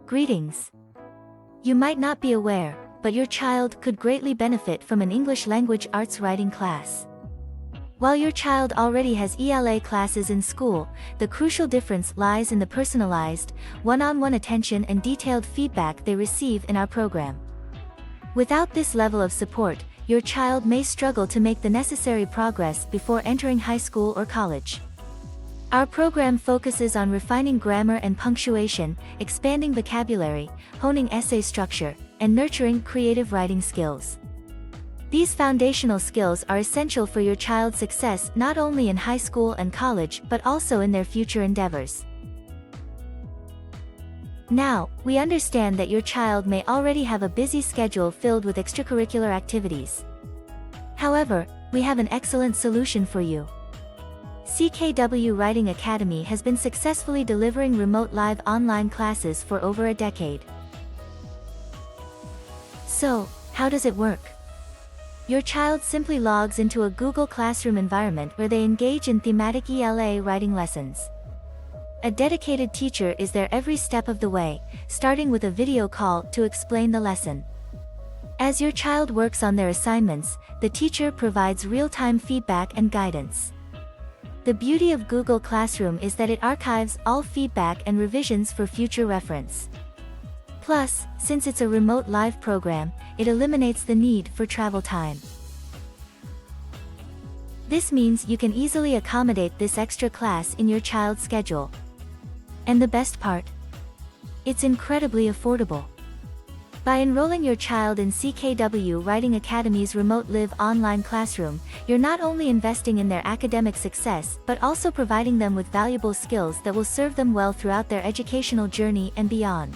Greetings. You might not be aware, but your child could greatly benefit from an English language arts writing class. While your child already has E.L.A. classes in school, the crucial difference lies in the personalized, one-on-one attention and detailed feedback they receive in our program. Without this level of support, your child may struggle to make the necessary progress before entering high school or college. Our program focuses on refining grammar and punctuation, expanding vocabulary, honing essay structure, and nurturing creative writing skills. These foundational skills are essential for your child's success not only in high school and college but also in their future endeavors. Now, we understand that your child may already have a busy schedule filled with extracurricular activities. However, we have an excellent solution for you. CKW Writing Academy has been successfully delivering remote live online classes for over a decade. So, how does it work? Your child simply logs into a Google Classroom environment where they engage in thematic E.L.A. writing lessons. A dedicated teacher is there every step of the way, starting with a video call to explain the lesson. As your child works on their assignments, the teacher provides real-time feedback and guidance. The beauty of Google Classroom is that it archives all feedback and revisions for future reference. Plus, since it's a remote live program, it eliminates the need for travel time. This means you can easily accommodate this extra class in your child's schedule. And the best part? It's incredibly affordable. By enrolling your child in CKW Writing Academy's Remote Live Online Classroom, you're not only investing in their academic success but also providing them with valuable skills that will serve them well throughout their educational journey and beyond.